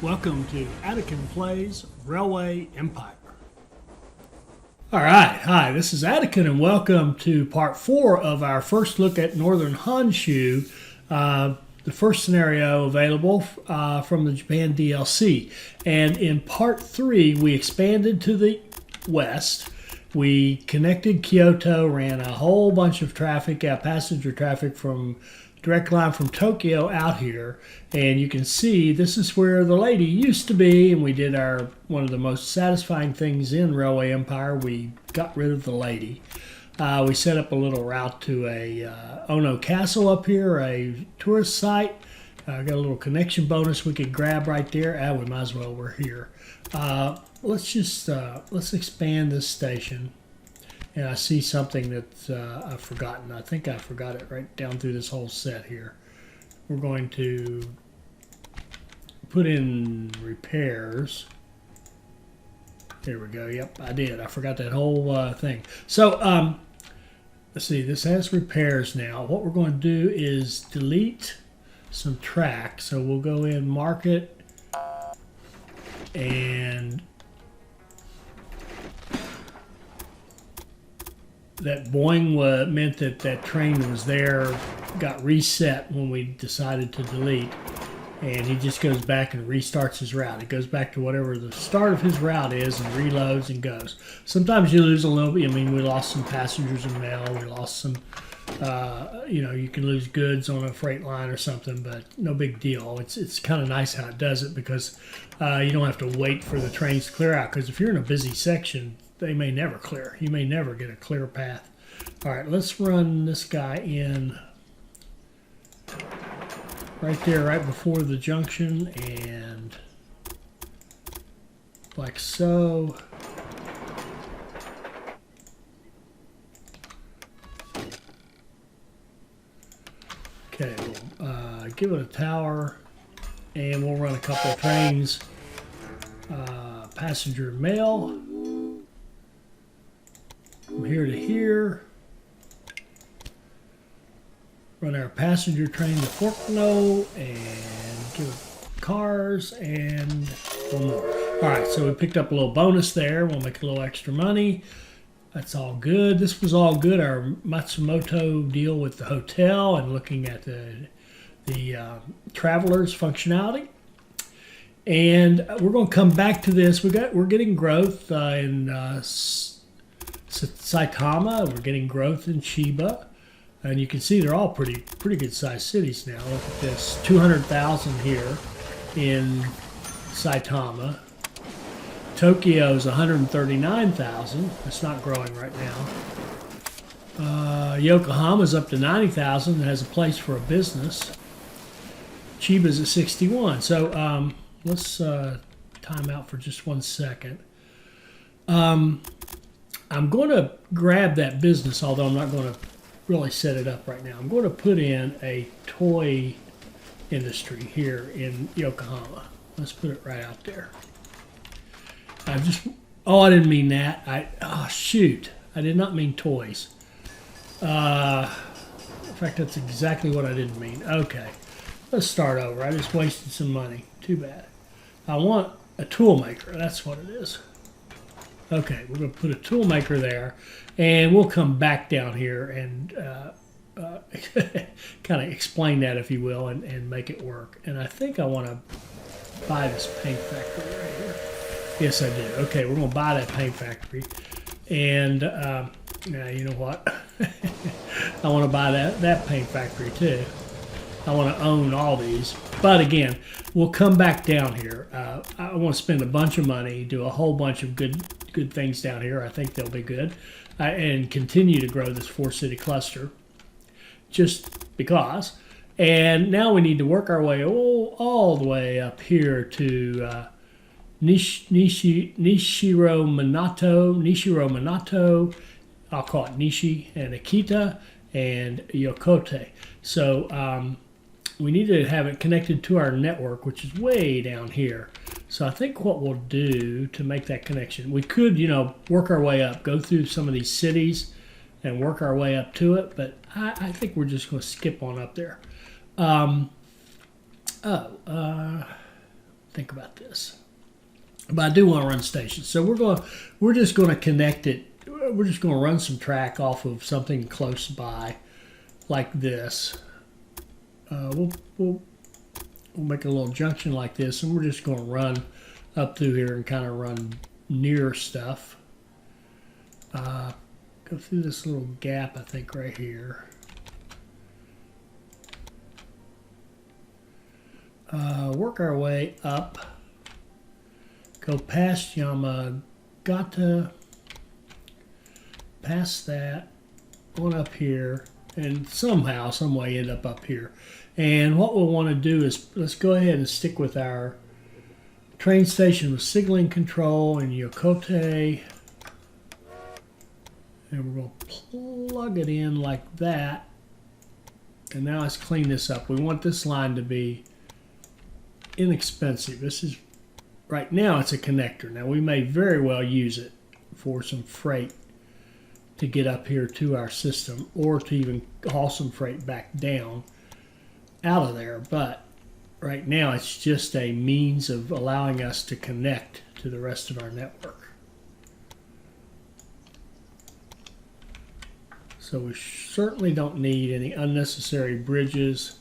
Welcome to Anakin Plays Railway Empire. Alright, hi, this is Anakin and welcome to part 4 of our first look at Northern Honshu, the first scenario available from the Japan DLC. And in part 3, we expanded to the west. We connected Kyoto, ran a whole bunch of traffic, passenger traffic from direct line from Tokyo out here, and you can see this is where the lady used to be, and we did one of the most satisfying things in Railway Empire. We got rid of the lady. We set up a little route to a Ono Castle up here, a tourist site. Got a little connection bonus we could grab right there. We might as well, we're here. Let's expand this station. And I see something that I've forgotten. I think I forgot it right down through this whole set here. We're going to put in repairs. There we go. Yep, I did. I forgot that whole thing. So, let's see. This has repairs now. What we're going to do is delete some track. So we'll go in, mark it, and that boing meant that that train was there, got reset when we decided to delete, and he just goes back and restarts his route. It goes back to whatever the start of his route is and reloads and goes. Sometimes you lose a little bit. I mean, we lost some passengers and mail. We lost some, you can lose goods on a freight line or something, but no big deal. It's kind of nice how it does it because you don't have to wait for the trains to clear out, because if you're in a busy section, they may never clear. You may never get a clear path. All right, let's run this guy in right there, right before the junction, and like so. Okay, we'll give it a tower, and we'll run a couple of trains, passenger and mail. From here to here. Run our passenger train to Forkno and give cars and one more. All right, so we picked up a little bonus there. We'll make a little extra money. That's all good. This was all good. Our Matsumoto deal with the hotel and looking at the travelers functionality. And we're going to come back to this. We're getting growth in Saitama. We're getting growth in Chiba, and you can see they're all pretty good sized cities now. Look at this, 200,000 here in Saitama. Tokyo's 139,000. It's not growing right now. Yokohama's up to 90,000. It has a place for a business. Chiba's at 61. So let's time out for just 1 second. I'm going to grab that business, although I'm not going to really set it up right now. I'm going to put in a toy industry here in Yokohama. Let's put it right out there. I didn't mean that. Shoot. I did not mean toys. In fact, that's exactly what I didn't mean. Okay. Let's start over. I just wasted some money. Too bad. I want a tool maker. That's what it is. Okay, we're going to put a tool maker there, and we'll come back down here and kind of explain that, if you will, and make it work. And I think I want to buy this paint factory right here. Yes, I do. Okay, we're going to buy that paint factory. And you know what? I want to buy that paint factory too. I want to own all these. But again, we'll come back down here. I want to spend a bunch of money, do a whole bunch of good things down here. I think they'll be good. And continue to grow this 4-city cluster just because. And now we need to work our way all the way up here to Nishiro Minato. I'll call it Nishi, and Akita and Yokote. So we need to have it connected to our network, which is way down here. So I think what we'll do to make that connection, we could, work our way up, go through some of these cities and work our way up to it, but I think we're just going to skip on up there. Let's think about this. But I do want to run stations. So we're just going to connect it. We're just going to run some track off of something close by like this. We'll make a little junction like this, and we're just going to run up through here and kind of run near stuff. Go through this little gap, I think, right here. Work our way up. Go past Yamagata, past that, on up here, and somehow, some way end up here. And what we'll want to do is, let's go ahead and stick with our train station with signaling control and Yokote. And we're going to plug it in like that. And now let's clean this up. We want this line to be inexpensive. This is, right now it's a connector. Now we may very well use it for some freight to get up here to our system, or to even haul some freight back down out of there. But right now it's just a means of allowing us to connect to the rest of our network. So we certainly don't need any unnecessary bridges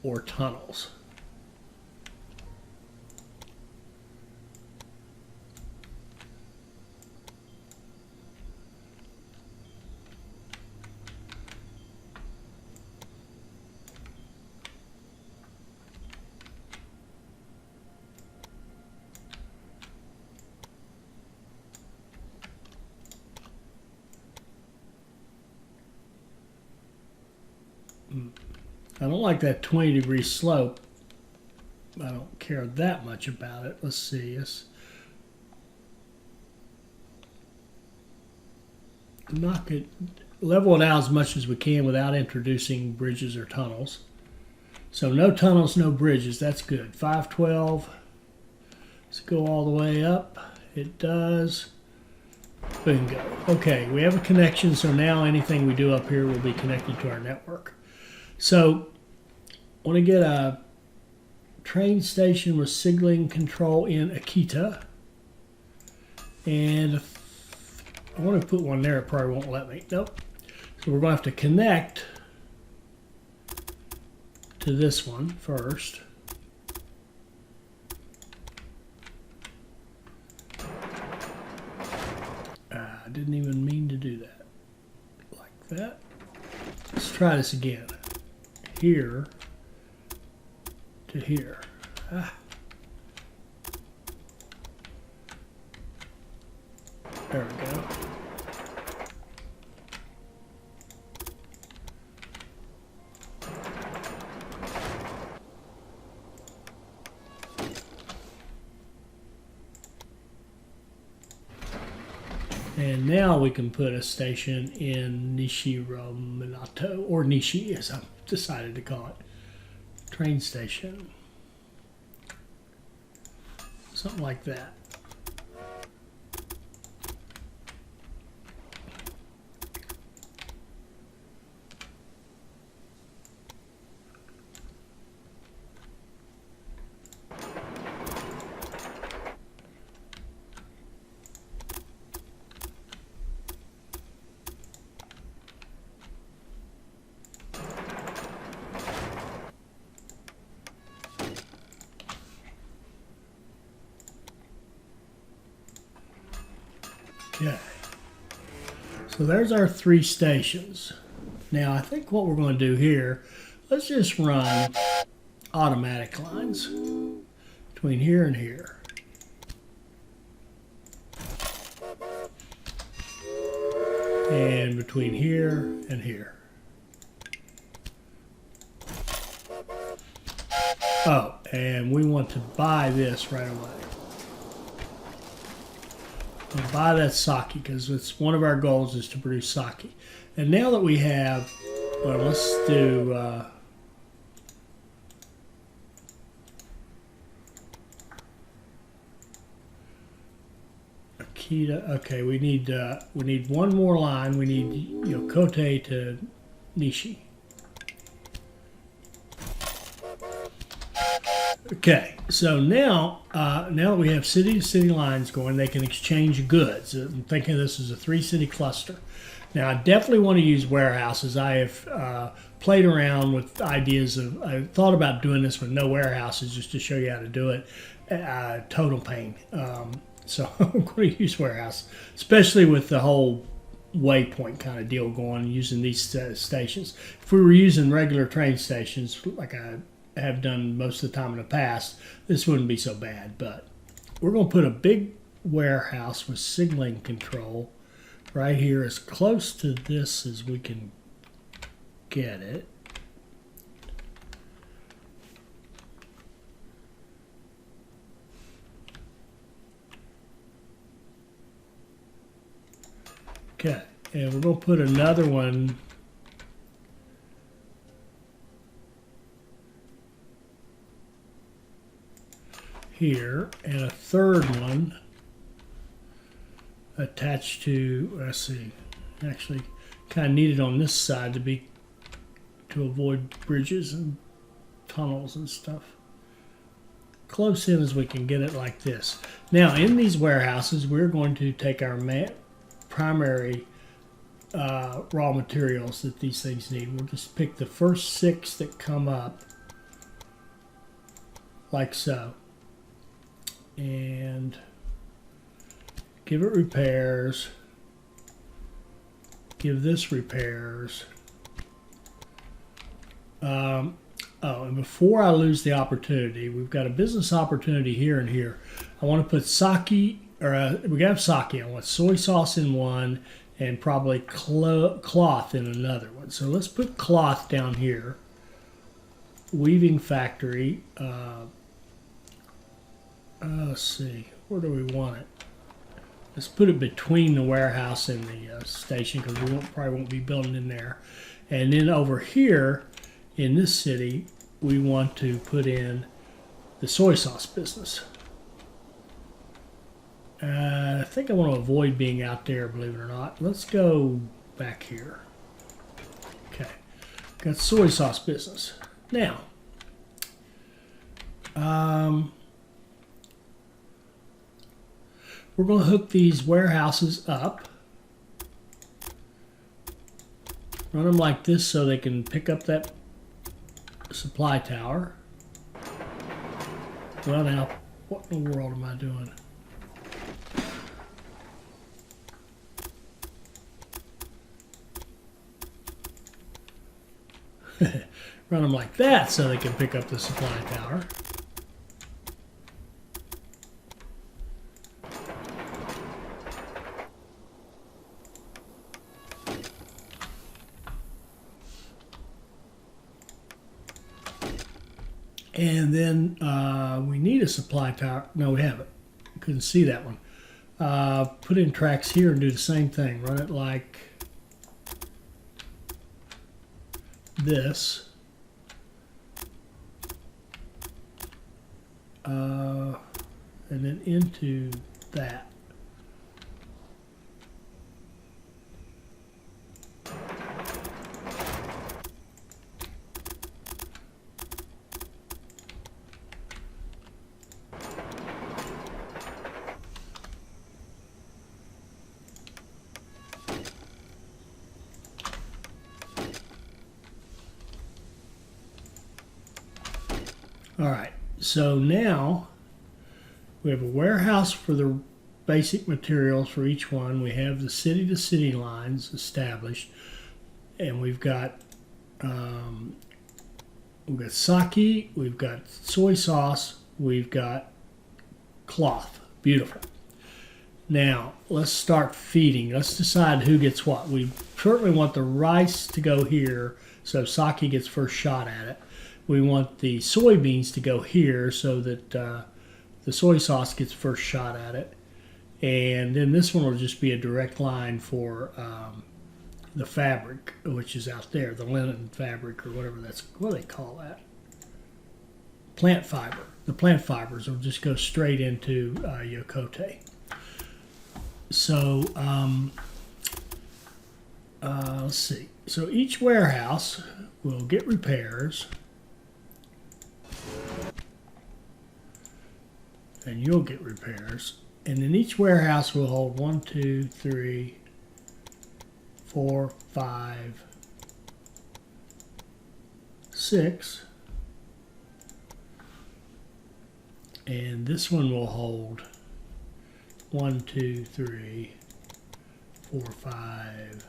or tunnels. I don't like that 20-degree slope. I don't care that much about it. Let's see. Let's knock it, level it out as much as we can without introducing bridges or tunnels. So no tunnels, no bridges. That's good. 512. Let's go all the way up. It does. Bingo. Okay, we have a connection, so now anything we do up here will be connected to our network. So I want to get a train station with signaling control in Akita. And if I want to put one there, it probably won't let me. Nope. So we're going to have to connect to this one first. I didn't even mean to do that. Like that. Let's try this again. Here to here. There we go. And now we can put a station in Nishirominato, or Nishi as I've decided to call it. Train station. Something like that. Okay, so there's our 3 stations. Now I think what we're going to do here, let's just run automatic lines between here and here. And between here and here. Oh, and we want to buy this right away. We'll buy that sake because it's one of our goals is to produce sake. And now that we have, well, let's do Akita. Okay, we need one more line. We need Yokote to Nishi. Okay, so now now that we have city-to-city lines going, they can exchange goods. I'm thinking this is a three-city cluster. Now, I definitely want to use warehouses. I have played around with ideas of, I thought about doing this with no warehouses just to show you how to do it. Total pain. So I'm going to use warehouse, especially with the whole waypoint kind of deal going, using these stations. If we were using regular train stations, like I have done most of the time in the past, this wouldn't be so bad. But we're going to put a big warehouse with signaling control right here, as close to this as we can get it. Okay, and we're going to put another one here and a third one attached to, let's see, actually kind of need it on this side to avoid bridges and tunnels and stuff. Close in as we can get it like this. Now in these warehouses, we're going to take our primary raw materials that these things need. We'll just pick the first 6 that come up like so, and give it repairs, give this repairs. Oh, and before I lose the opportunity, we've got a business opportunity here and here. I want to put sake, or we got sake. I want soy sauce in one and probably cloth in another one. So let's put cloth down here. Weaving factory. Let's see, where do we want it? Let's put it between the warehouse and the station, because we probably won't be building in there. And then over here in this city, we want to put in the soy sauce business. I think I want to avoid being out there, believe it or not. Let's go back here. Okay, got soy sauce business. Now, we're going to hook these warehouses up, run them like this so they can pick up that supply tower. Well, now, what in the world am I doing? Run them like that so they can pick up the supply tower. And then we need a supply tower. No, we haven't. Couldn't see that one. Put in tracks here and do the same thing. Run it like this. And then into that. All right, so now we have a warehouse for the basic materials for each one. We have the city-to-city lines established, and we've got sake, we've got soy sauce, we've got cloth. Beautiful. Now let's start feeding. Let's decide who gets what. We certainly want the rice to go here, so sake gets first shot at it. We want the soybeans to go here so that the soy sauce gets first shot at it. And then this one will just be a direct line for the fabric, which is out there, the linen fabric or whatever what do they call that? Plant fiber. The plant fibers will just go straight into Yokote. So let's see. So each warehouse will get repairs. and you'll get repairs. And then each warehouse will hold 1, 2, 3, 4, 5, 6. And this one will hold 1, 2, 3, 4, 5,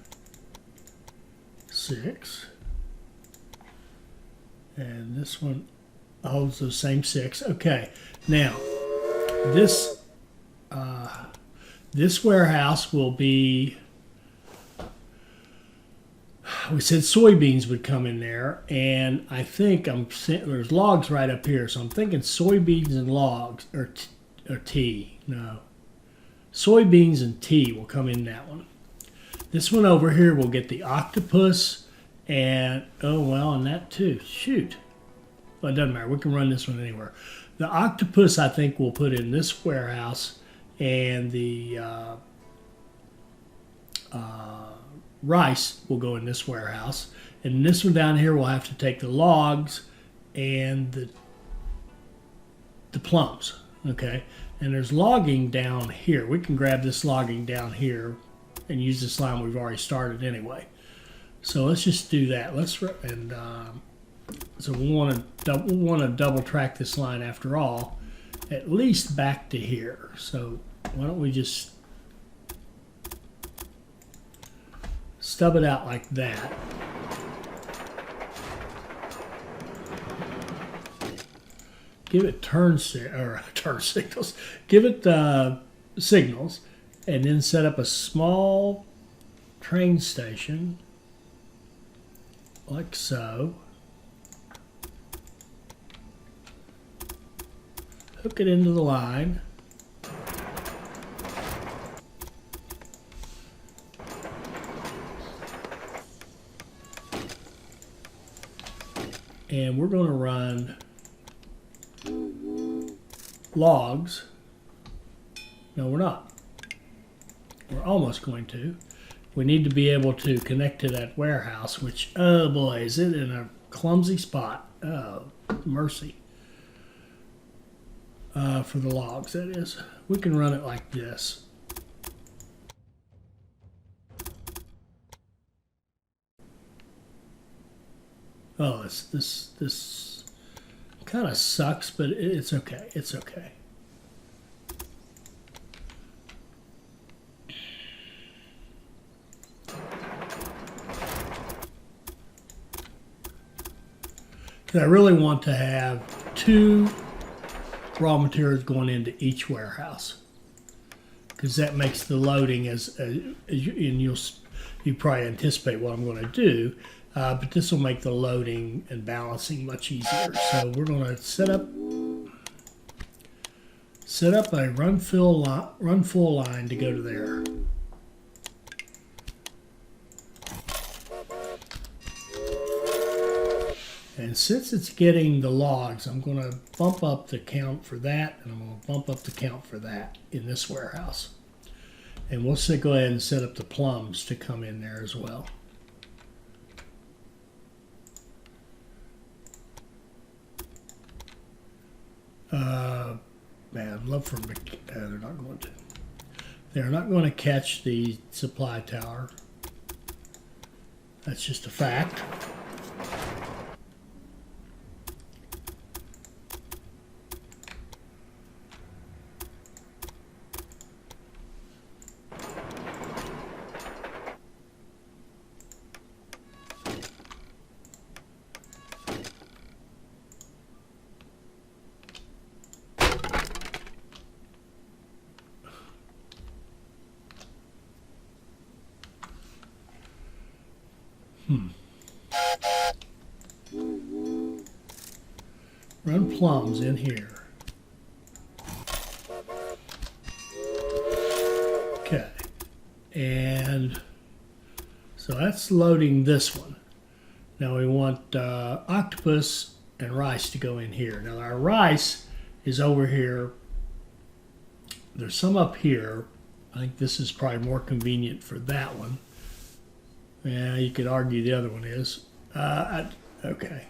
6. And this one holds those same 6. Okay, now this this warehouse will be, we said soybeans would come in there, and I think there's logs right up here, so I'm thinking soybeans and logs, or tea. No, soybeans and tea will come in that one. This one over here will get the octopus, and and that too. Shoot, well, it doesn't matter. We can run this one anywhere. The octopus, I think, we'll put in this warehouse, and the rice will go in this warehouse. And this one down here will have to take the logs and the plums, okay? And there's logging down here. We can grab this logging down here and use this line we've already started anyway. So let's just do that. So we want to double track this line after all, at least back to here. So why don't we just stub it out like that. Give it turn signals. Give it signals, and then set up a small train station like so. Hook it into the line. And we're going to run logs. No, we're not. We're almost going to. We need to be able to connect to that warehouse, which, oh boy, is it in a clumsy spot. Oh, mercy. For the logs, that is. We can run it like this. Oh, this kind of sucks, but it's okay. It's okay. I really want to have 2 raw materials going into each warehouse, because that makes the loading and you probably anticipate what I'm going to do, but this will make the loading and balancing much easier. So we're going to set up a run full line to go to there. And since it's getting the logs, I'm going to bump up the count for that, and I'm going to bump up the count for that in this warehouse. And we'll go ahead and set up the plums to come in there as well. Man, I'd love for them to, they're not going to. They're not going to catch the supply tower. That's just a fact. Run plums in here. Okay. And so that's loading this one. Now we want octopus and rice to go in here. Now our rice is over here. There's some up here. I think this is probably more convenient for that one. Yeah, you could argue the other one is. Okay.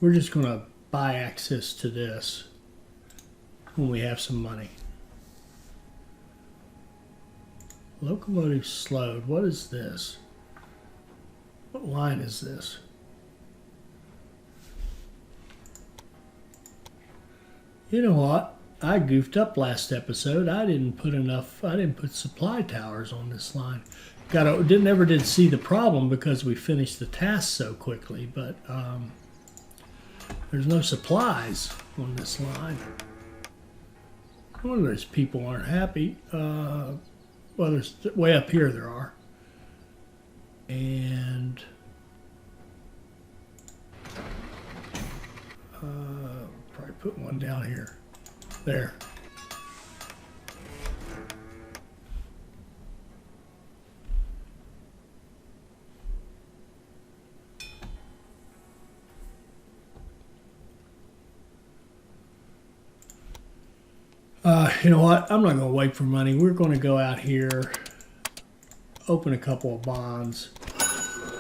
We're just going to buy access to this. when we have some money. Locomotive slowed. What is this? What line is this? You know what? I goofed up last episode. I didn't put supply towers on this line. Never did see the problem because we finished the task so quickly, but there's no supplies on this line. One of those people aren't happy. Well, there's way up here there are. And probably put one down here. There. You know what? I'm not going to wait for money. We're going to go out here, open a couple of bonds.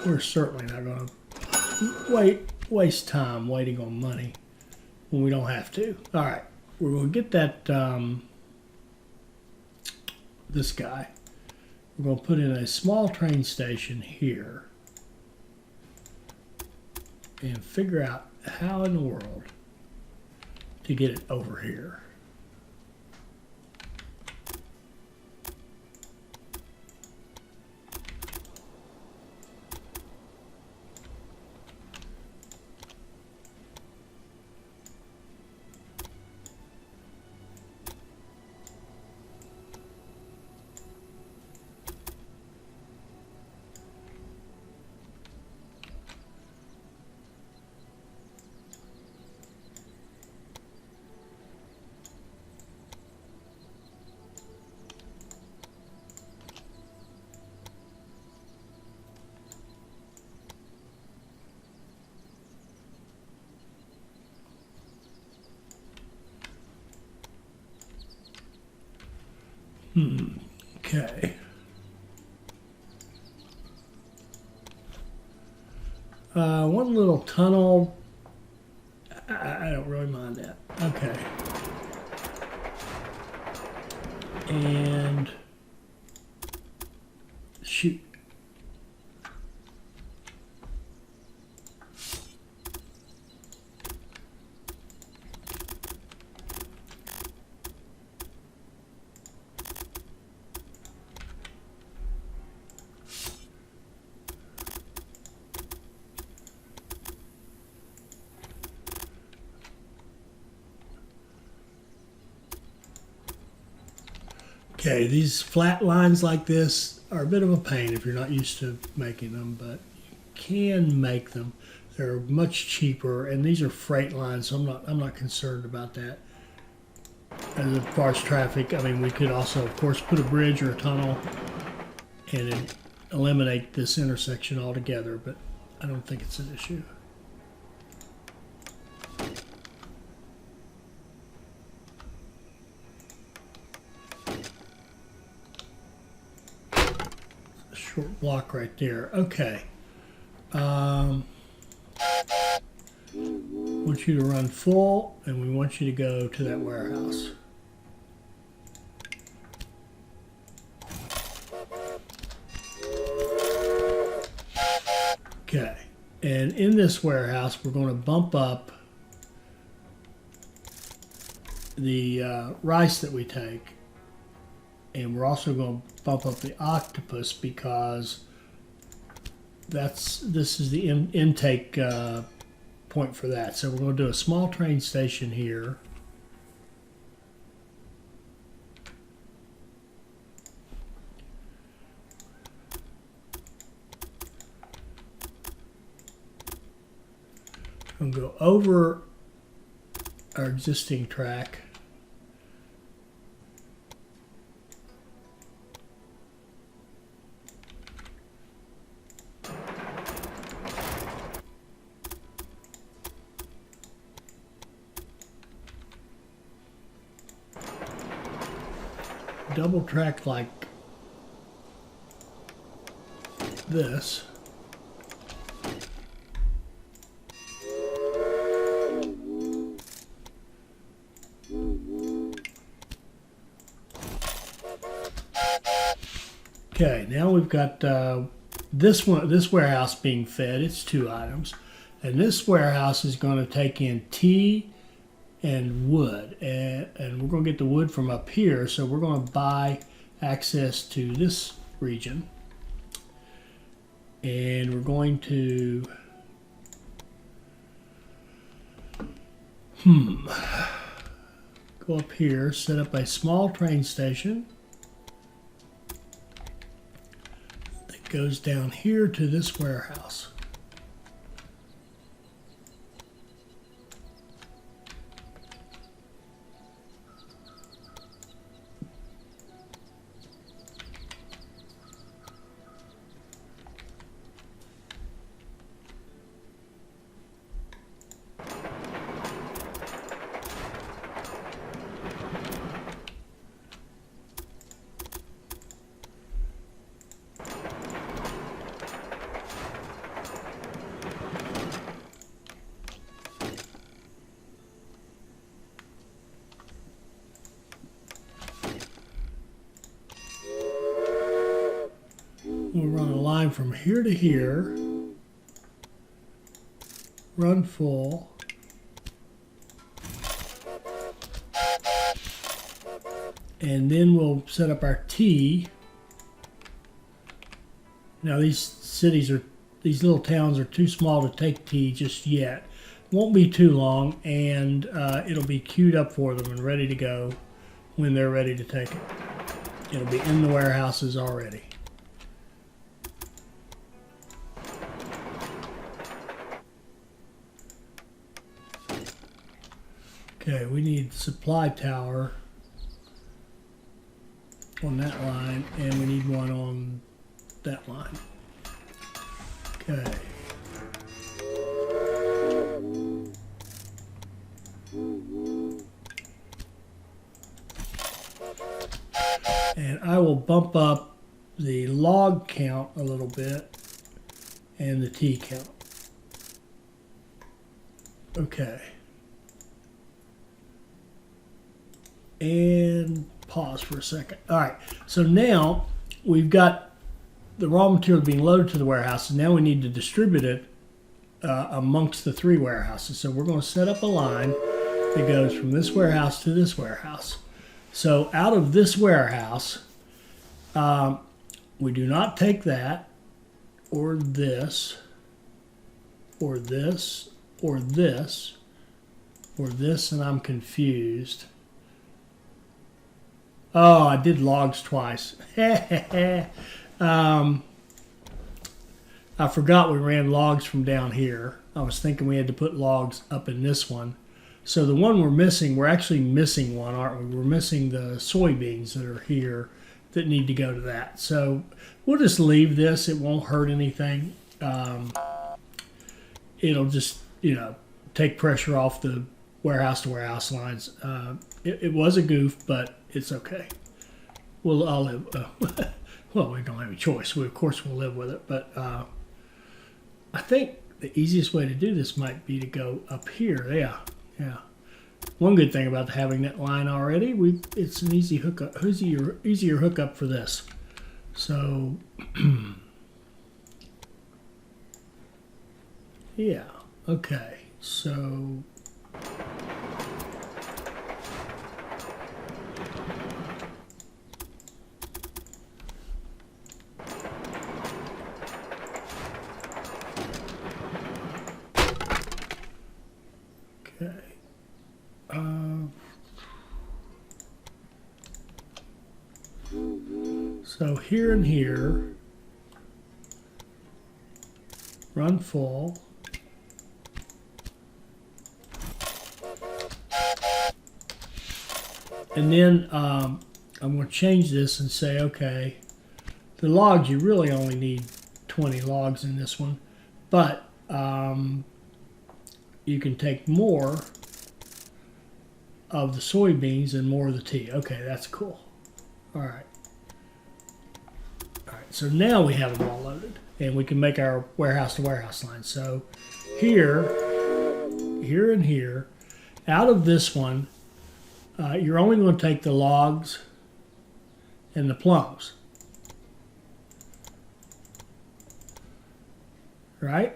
We're certainly not going to waste time waiting on money when we don't have to. All right. We're going to get that, this guy. We're going to put in a small train station here and figure out how in the world to get it over here. Okay. One little tunnel. I don't really mind that. Okay. And shoot. Okay, these flat lines like this are a bit of a pain if you're not used to making them, but you can make them. They're much cheaper, and these are freight lines, so I'm not concerned about that. As far as traffic, I mean, we could also, of course, put a bridge or a tunnel and eliminate this intersection altogether, but I don't think it's an issue. Short block right there. Okay. Want you to run full, and we want you to go to that warehouse. Okay. And in this warehouse, we're going to bump up the rice that we take. And we're also going to bump up the octopus because this is the intake point for that. So we're going to do a small train station here. I'm going to go over our existing track. Double track like this. Okay, now we've got this warehouse being fed. It's 2 items. And this warehouse is going to take in tea and wood. And we're going to get the wood from up here, so we're going to buy access to this region. And we're going to go up here, set up a small train station that goes down here to this warehouse. We'll run a line from here to here, run full, and then we'll set up our T. Now these little towns are too small to take T just yet. Won't be too long, and it'll be queued up for them and ready to go when they're ready to take it. It'll be in the warehouses already. Okay, we need supply tower on that line, and we need one on that line. Okay. And I will bump up the log count a little bit and the T count. Okay. And pause for a second. All right, so now we've got the raw material being loaded to the warehouses. Now we need to distribute it amongst the 3 warehouses. So we're going to set up a line that goes from this warehouse to this warehouse. So out of this warehouse, we do not take that, or this, or this, or this, or this, and I'm confused. Oh, I did logs twice. I forgot we ran logs from down here. I was thinking we had to put logs up in this one. So the one we're missing, we're actually missing one, aren't we? We're missing the soybeans that are here that need to go to that. So we'll just leave this. It won't hurt anything. It'll just, take pressure off the warehouse to warehouse lines. It was a goof, but it's okay. I'll live. Well, we don't have a choice. Of course, we'll live with it. But I think the easiest way to do this might be to go up here. Yeah. One good thing about having that line already, it's an easy hookup, easier hookup for this. So, yeah. Okay. So. Okay. So here and here, run full. And then I'm going to change this and say, okay, the logs, you really only need 20 logs in this one, but you can take more of the soybeans and more of the tea. Okay, that's cool. All right. All right, so now we have them all loaded, and we can make our warehouse to warehouse line. So here, and here, out of this one, you're only going to take the logs and the plums. right?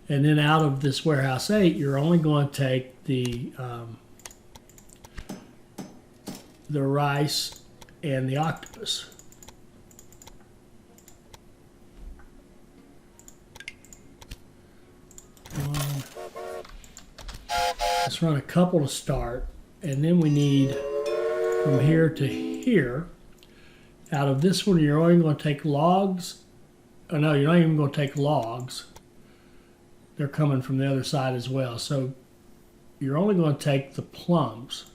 And then out of this warehouse 8, you're only going to take the rice and the octopus. Let's run a couple to start, and then we need from here to here. Out of this one, you're only going to take logs. Oh no, you're not even going to take logs. They're coming from the other side as well. So you're only going to take the plums.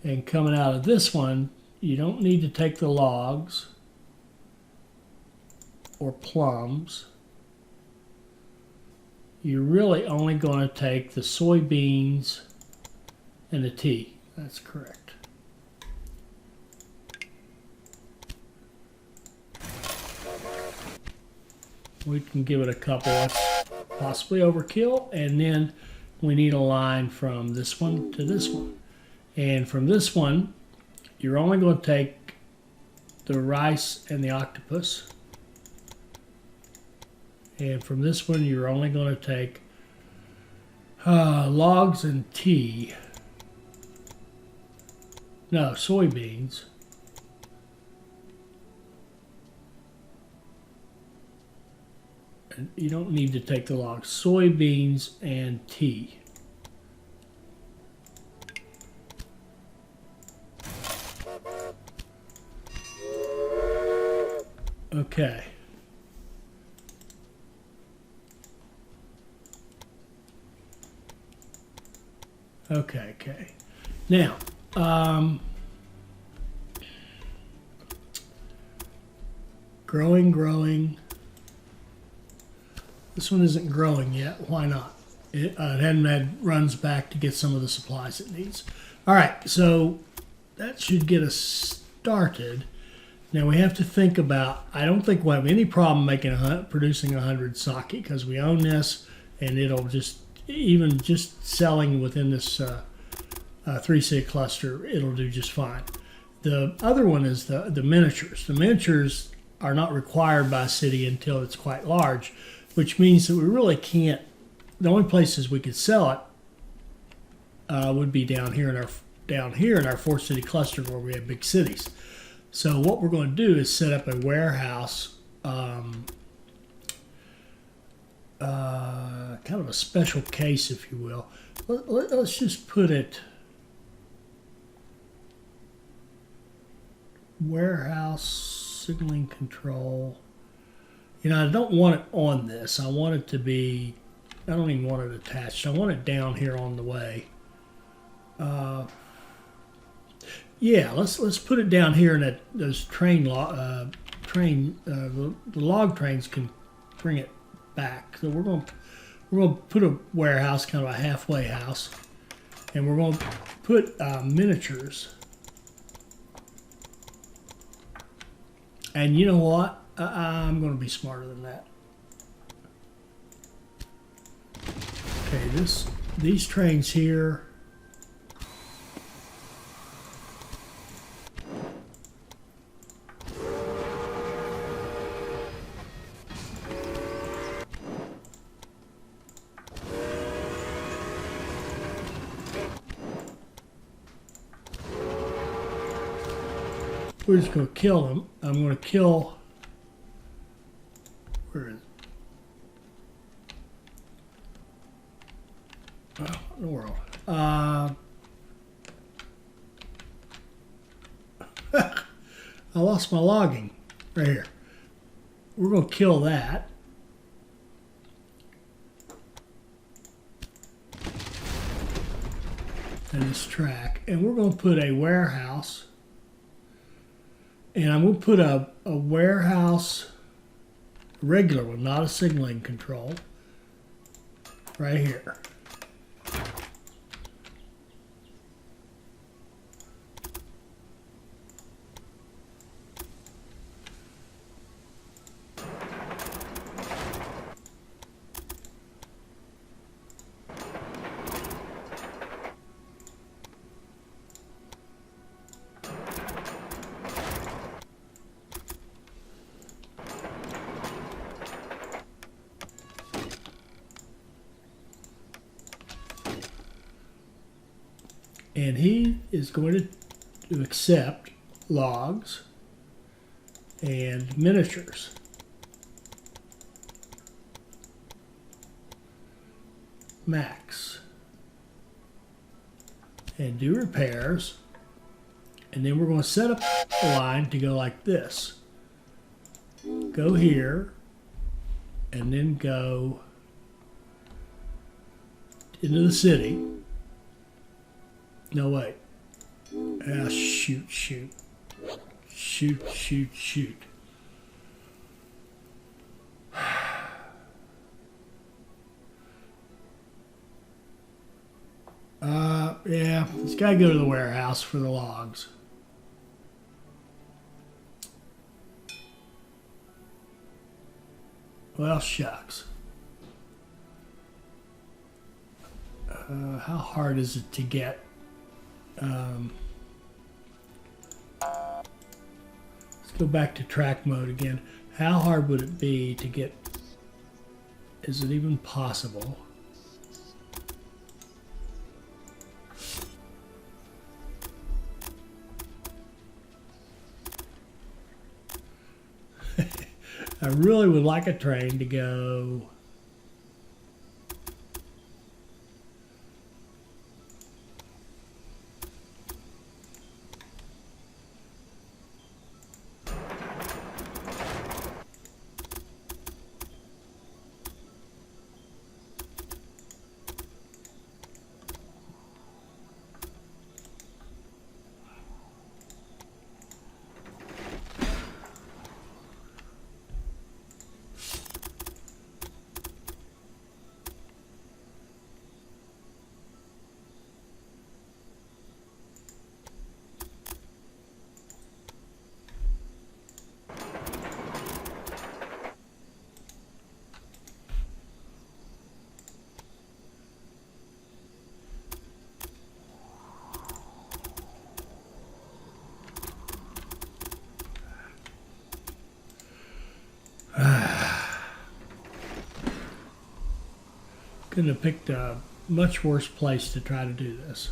And coming out of this one, you don't need to take the logs or plums. You're really only going to take the soybeans and the tea. That's correct. We can give it a couple. That's possibly overkill. And then we need a line from this one to this one. And from this one, you're only going to take the rice and the octopus. And from this one, you're only going to take logs and tea. No, soybeans. And you don't need to take the logs. Soybeans and tea. Okay. Okay. Now, growing. This one isn't growing yet. Why not? It hadn't had runs back to get some of the supplies it needs. All right, so that should get us started. Now we have to think about, I don't think we'll have any problem producing 100 sake because we own this, and it'll just, even just selling within this 3-city cluster, it'll do just fine. The other one is the miniatures. The miniatures are not required by a city until it's quite large, which means that we really can't, the only places we could sell it would be down here in our 4-city cluster where we have big cities. So what we're going to do is set up a warehouse, kind of a special case, if you will. Let's just put it warehouse signaling control. You know, I don't want it on this. I want it to be, I don't even want it attached. I want it down here on the way. Yeah, let's put it down here, and that those the log trains can bring it back. So we're going to put a warehouse, kind of a halfway house, and we're going to put miniatures. And you know what? I'm going to be smarter than that. Okay, these trains here. We're just going to kill them. I'm going to kill. Where is it? Oh, in the world. I lost my logging right here. We're going to kill that. And this track. And we're going to put a warehouse. And I'm going to put a warehouse, regular one, not a signaling control, right here. And he is going to accept logs and miniatures. Max. And do repairs. And then we're going to set up a line to go like this. Go here. And then go into the city. No, wait. Ah, shoot. Yeah, it's got to go to the warehouse for the logs. Well, shucks. How hard is it to get? Let's go back to track mode again. How hard would it be to get? Is it even possible? I really would like a train to go. Couldn't have picked a much worse place to try to do this.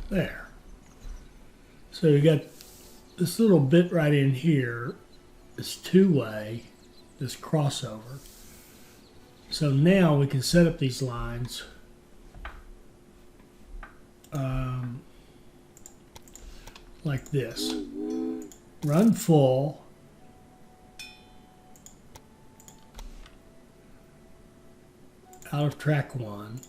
There. So you got this little bit right in here, this two-way, this crossover. So now we can set up these lines like this. Run full. Out of track 1.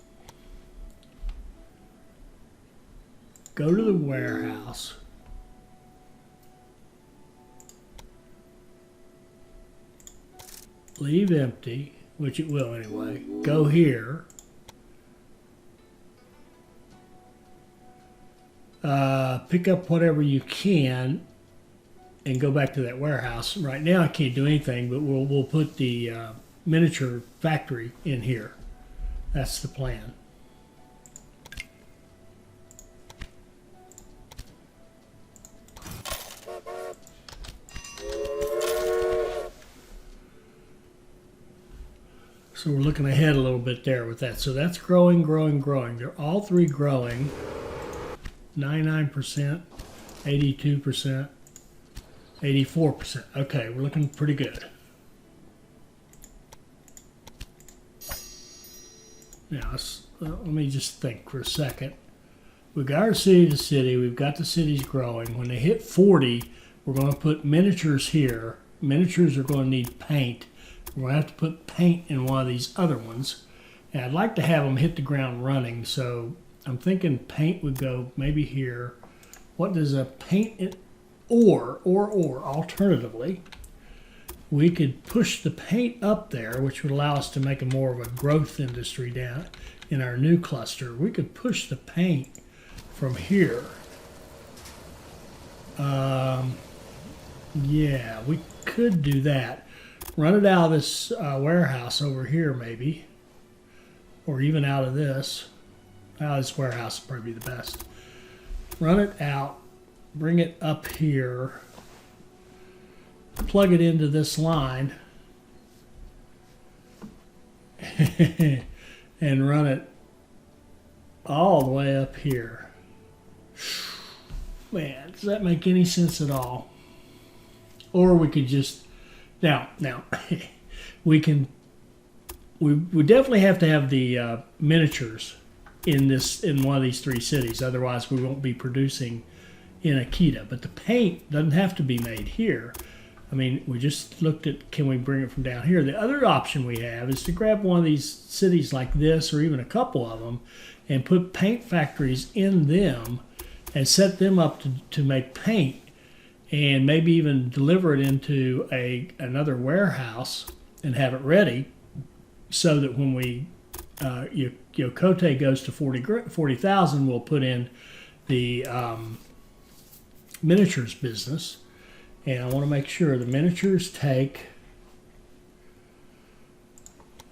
Go to the warehouse. Leave empty, which it will anyway. Go here. Pick up whatever you can and go back to that warehouse. Right now I can't do anything, but we'll put the miniature factory in here. That's the plan. So we're looking ahead a little bit there with that. So that's growing. They're all three growing. 99%, 82%, 84%. Okay, we're looking pretty good. Now, let me just think for a second. We've got our city to city. We've got the cities growing. When they hit 40, we're going to put miniatures here. Miniatures are going to need paint. We're going to have to put paint in one of these other ones. And I'd like to have them hit the ground running. So I'm thinking paint would go maybe here. What does a paint or alternatively, we could push the paint up there, which would allow us to make a more of a growth industry down in our new cluster. We could push the paint from here. Yeah, we could do that. Run it out of this warehouse over here, maybe. Or even out of this. Out of this warehouse would probably be the best. Run it out. Bring it up here. Plug it into this line. And run it all the way up here. Man, does that make any sense at all? Or we could just now we definitely have to have the miniatures in one of these three cities. Otherwise, we won't be producing in Akita. But the paint doesn't have to be made here. I mean, we just looked at, can we bring it from down here? The other option we have is to grab one of these cities like this, or even a couple of them, and put paint factories in them and set them up to make paint, and maybe even deliver it into another warehouse and have it ready so that when Yokote goes to 40,000, we'll put in the miniatures business. And I want to make sure the miniatures take,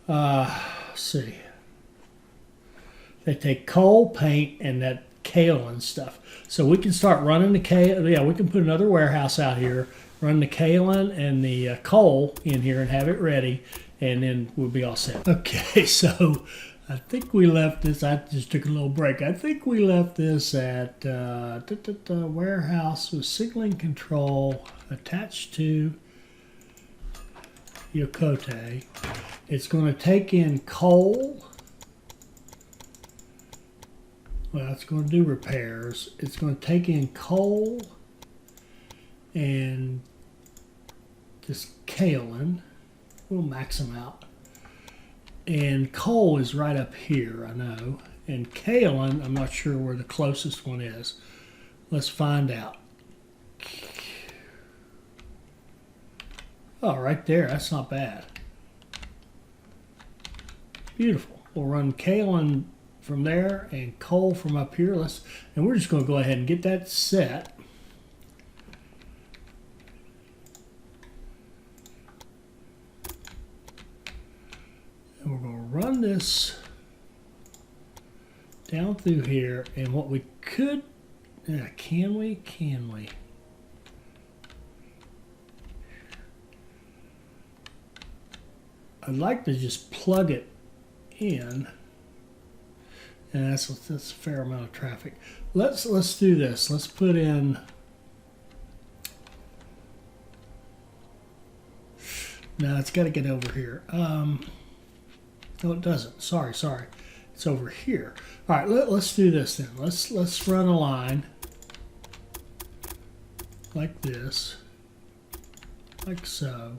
let's see, they take coal, paint, and that kaolin stuff. So we can start running the kaolin. Yeah, we can put another warehouse out here, run the kaolin and the coal in here and have it ready, and then we'll be all set. Okay, so I think we left this, I just took a little break. I think we left this at warehouse with signaling control attached to Yokote. It's going to take in coal. Well, it's going to do repairs. It's going to take in coal and this kaolin. We'll max them out. And coal is right up here, I know. And kaolin, I'm not sure where the closest one is. Let's find out. Oh, right there. That's not bad. Beautiful. We'll run kaolin from there and coal from up here. And we're just going to go ahead and get that set. And we're going to run this down through here. And what we could, can we? I'd like to just plug it in. And that's a fair amount of traffic. Let's do this. Let's put in. No, it's got to get over here. No, it doesn't. Sorry. It's over here. All right, let's do this then. Let's run a line like this, like so,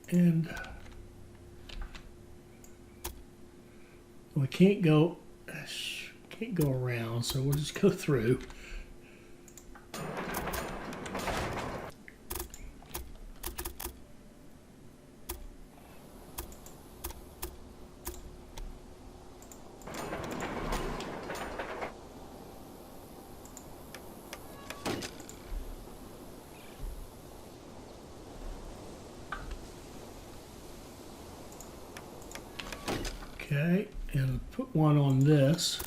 and we can't go around, so we'll just go through. Okay, and put one on this.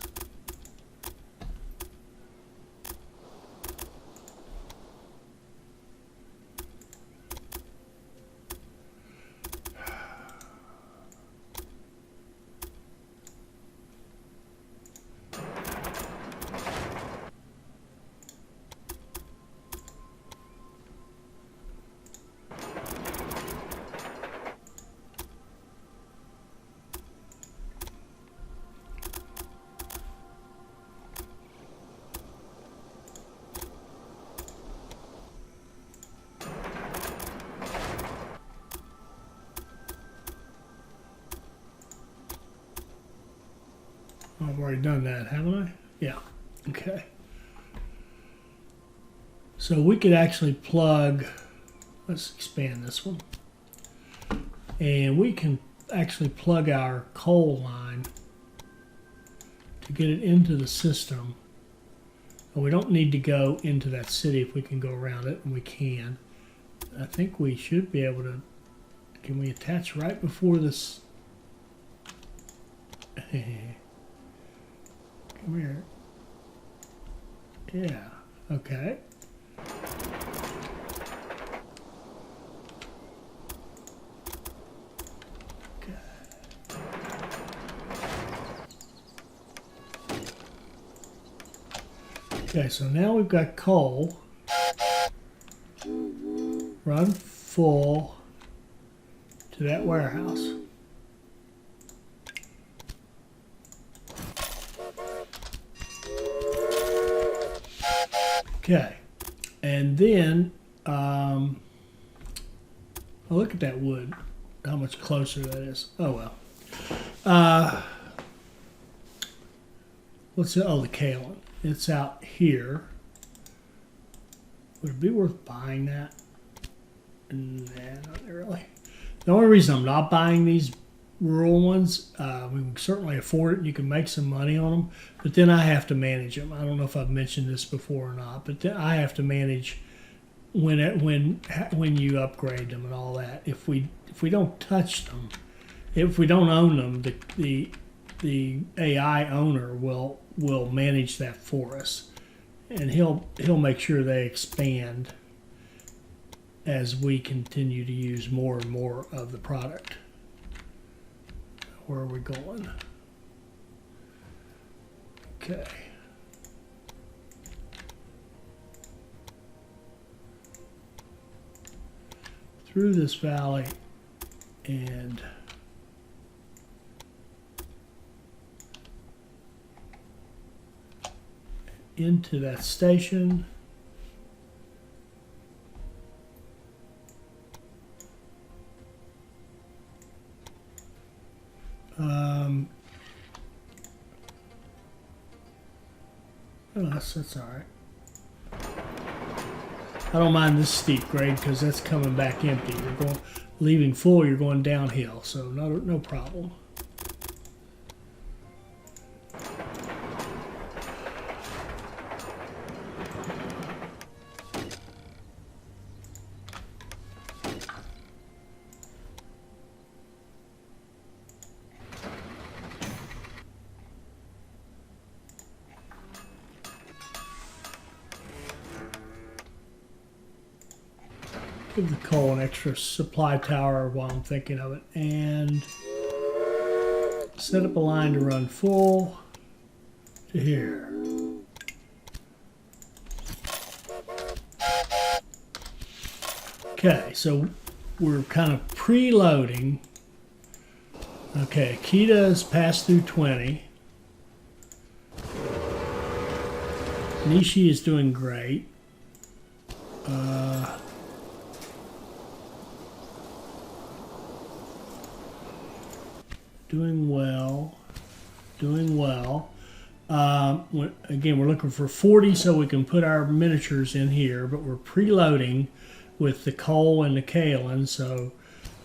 I've already done that, haven't I? Yeah. Okay. So we could actually plug, let's expand this one. And we can actually plug our coal line to get it into the system. And we don't need to go into that city if we can go around it, and we can. I think we should be able to, can we attach right before this? Come here. Yeah, okay. Okay, so now we've got coal. Run full to that warehouse. Okay, and then oh, look at that wood. How much closer that is. Oh well. What's it? Oh, the kaolin. It's out here. Would it be worth buying that? Nah, not really. The only reason I'm not buying these rural ones, we can certainly afford it and you can make some money on them, but then I have to manage them. I don't know if I've mentioned this before or not, but then I have to manage when you upgrade them and all that. If we don't touch them, if we don't own them, the AI owner will manage that for us, and he'll make sure they expand as we continue to use more and more of the product. Where are we going? Okay. Through this valley and into that station. Oh, that's all right. I don't mind this steep grade because that's coming back empty. You're leaving full, you're going downhill, so no problem. Give the coal an extra supply tower while I'm thinking of it, and set up a line to run full to here. Okay, so we're kind of preloading. Okay, Akita has passed through 20. Nishi is doing great. Doing well. Again, we're looking for 40 so we can put our miniatures in here, but we're preloading with the coal and the kaolin. So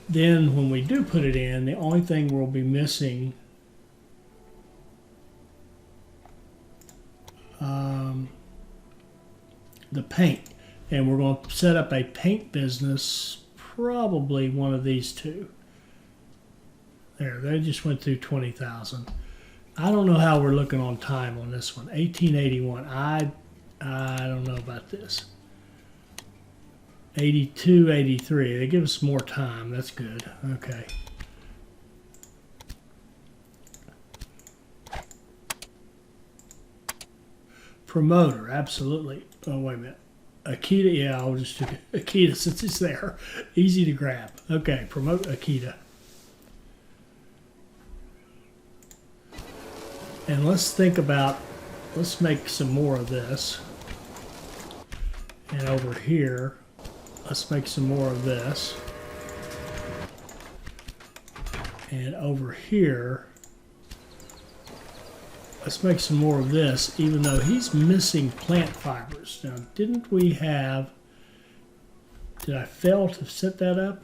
then when we do put it in, the only thing we'll be missing the paint. And we're going to set up a paint business, probably one of these two. There, they just went through 20,000. I don't know how we're looking on time on this one. 1881. I don't know about this. 82, 83. They give us more time. That's good. Okay. Promoter, absolutely. Oh, wait a minute. Akita, yeah, I'll just do Akita since it's there. Easy to grab. Okay, promote Akita. And let's think about, let's make some more of this. And over here, let's make some more of this. And over here, let's make some more of this, even though he's missing plant fibers. Now, didn't we have, did I fail to set that up?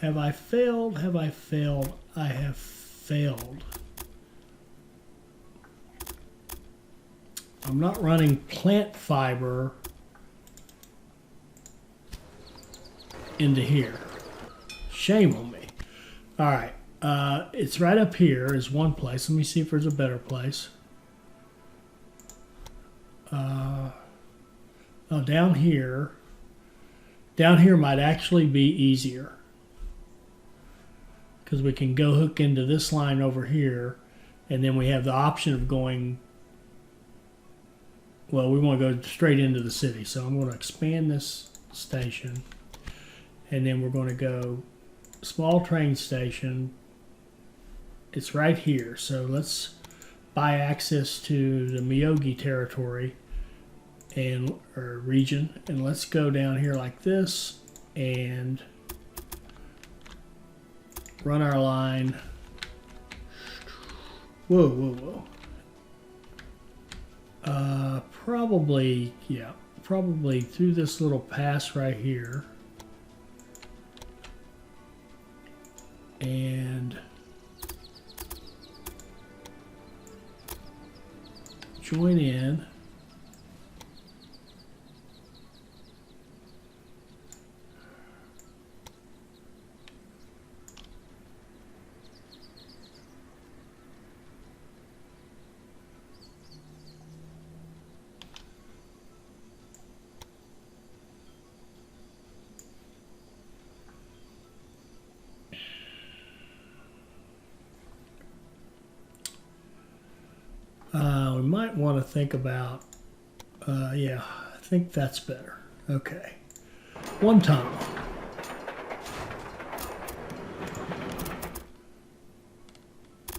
Have I failed? Have I failed? I have failed. I'm not running plant fiber into here. Shame on me. All right. It's right up here is one place. Let me see if there's a better place. Oh, down here. Down here might actually be easier, because we can go hook into this line over here, and then we have the option of going, well, we want to go straight into the city. So I'm going to expand this station, and then we're going to go small train station. It's right here. So let's buy access to the Miyogi territory and or region, and let's go down here like this and run our line. Whoa, whoa, whoa. Probably, yeah, probably through this little pass right here. And join in. We might want to think about, yeah, I think that's better. Okay. One tunnel.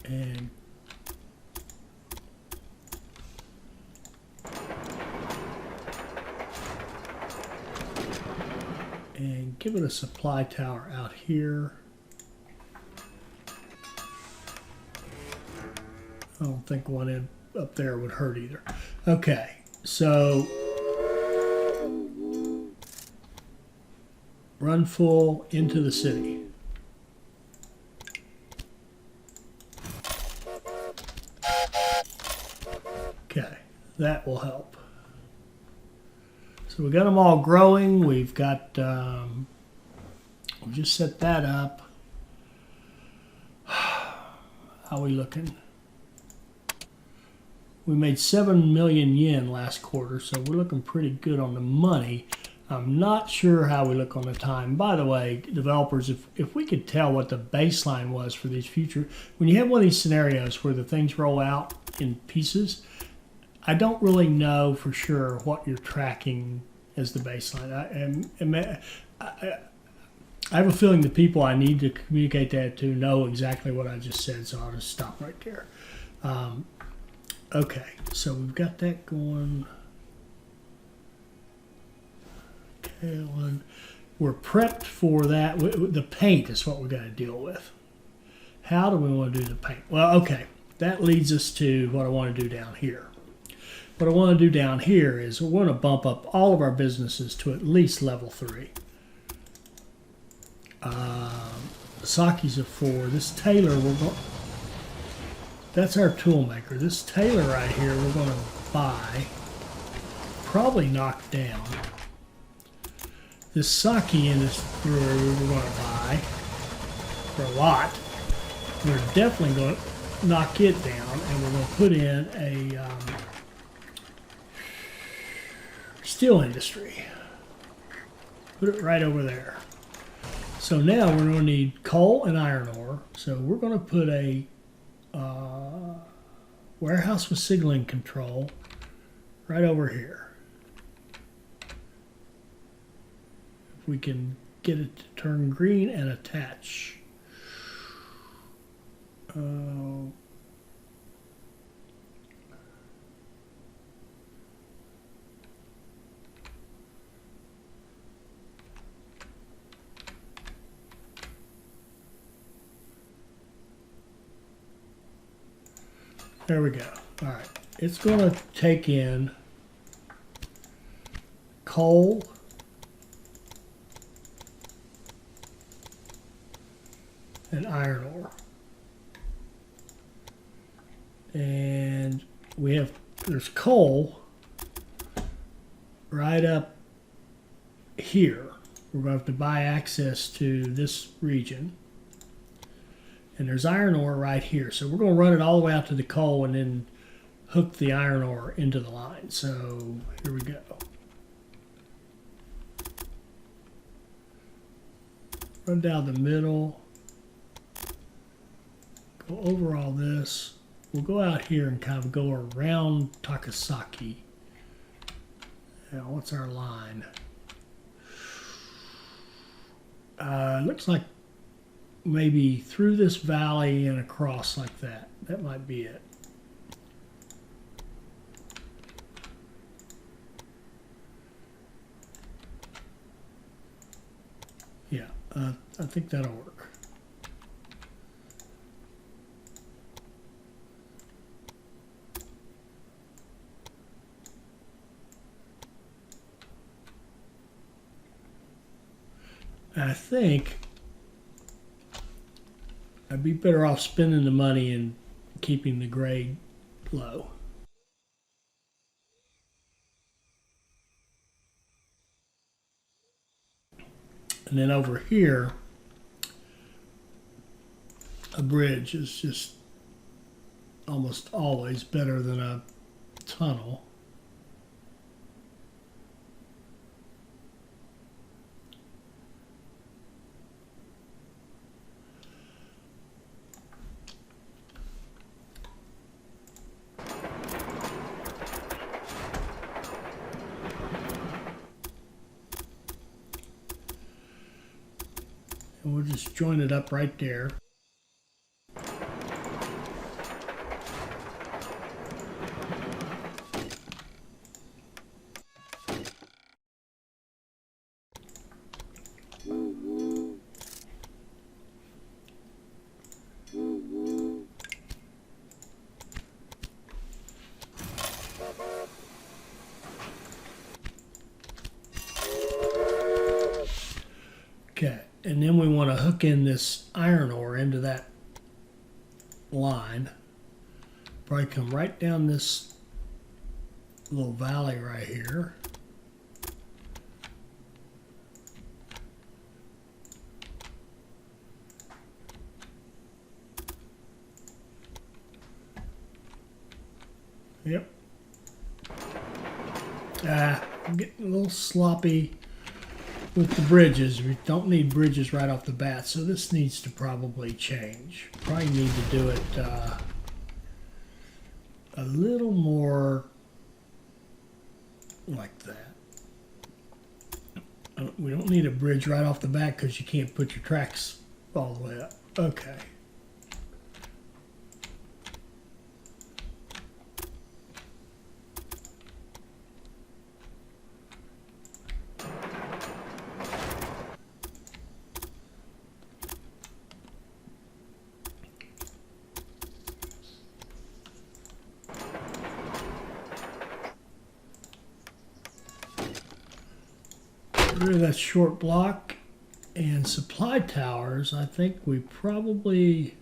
And give it a supply tower out here. I don't think one in up there would hurt either. Okay, so run full into the city. Okay, that will help. So we got them all growing. We've got, we'll just set that up. How are we looking? We made 7 million yen last quarter, so we're looking pretty good on the money. I'm not sure how we look on the time. By the way, developers, if we could tell what the baseline was for these future, when you have one of these scenarios where the things roll out in pieces, I don't really know for sure what you're tracking as the baseline. I have a feeling the people I need to communicate that to know exactly what I just said, so I'll just stop right there. Okay, so we've got that going. Okay, we're prepped for that. The paint is what we've got to deal with. How do we want to do the paint? Well, okay, that leads us to what I want to do down here. What I want to do down here is we're going to bump up all of our businesses to at least level 3. Saki's a 4. This tailor, that's our tool maker. This tailor right here, we're going to buy, probably knock down. This sake in this brewery, we're going to buy for a lot. We're definitely going to knock it down, and we're going to put in a steel industry. Put it right over there. So now we're going to need coal and iron ore. So we're going to put a warehouse with signaling control right over here. If we can get it to turn green and attach. There we go. All right. It's going to take in coal, and iron ore. And there's coal right up here. We're going to have to buy access to this region. And there's iron ore right here. So we're going to run it all the way out to the coal and then hook the iron ore into the line. So here we go. Run down the middle. Go over all this. We'll go out here and kind of go around Takasaki. Now, what's our line? Looks like maybe through this valley and across like that. That might be it. Yeah, I think that'll work. I think I'd be better off spending the money and keeping the grade low. And then over here, a bridge is just almost always better than a tunnel. And we'll just join it up right there. Okay, and then we want to hook in this iron ore into that line. Probably come right down this little valley right here. Yep. I'm getting a little sloppy with the bridges. We don't need bridges right off the bat, so this needs to probably change. Probably need to do it a little more like that. We don't need a bridge right off the bat because you can't put your tracks all the way up. Okay. Rid of that short block and supply towers. I think we probably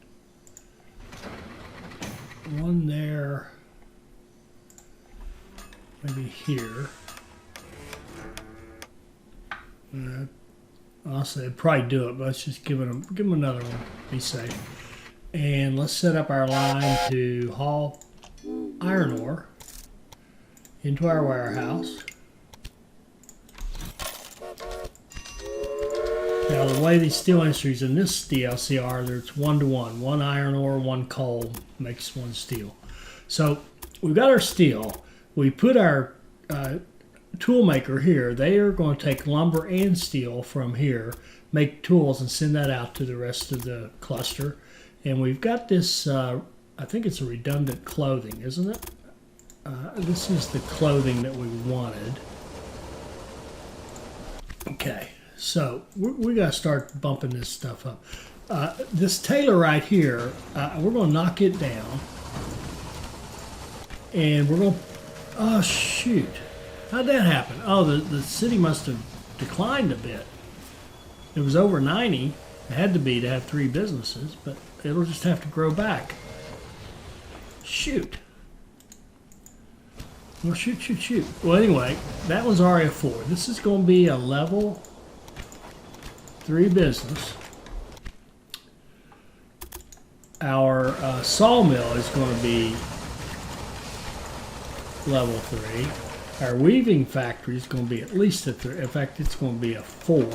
one there, maybe here. Honestly, I'd probably do it, but let's just give them another one. Be safe. And let's set up our line to haul iron ore into our warehouse. Now, the way these steel industries in this DLC are, there's 1-to-1. One iron ore, one coal makes one steel. So we've got our steel. We put our tool maker here. They are going to take lumber and steel from here, make tools, and send that out to the rest of the cluster. And we've got this, I think it's a redundant clothing, isn't it? This is the clothing that we wanted. Okay. So we got to start bumping this stuff up. This tailor right here, we're going to knock it down. And we're going to, oh shoot. How'd that happen? Oh, the city must have declined a bit. It was over 90. It had to be to have 3 businesses, but it'll just have to grow back. Shoot. Well, shoot. Well, anyway, that was area 4. This is going to be a level 3 business. Our sawmill is going to be level 3. Our weaving factory is going to be at least a 3. In fact, it's going to be a 4.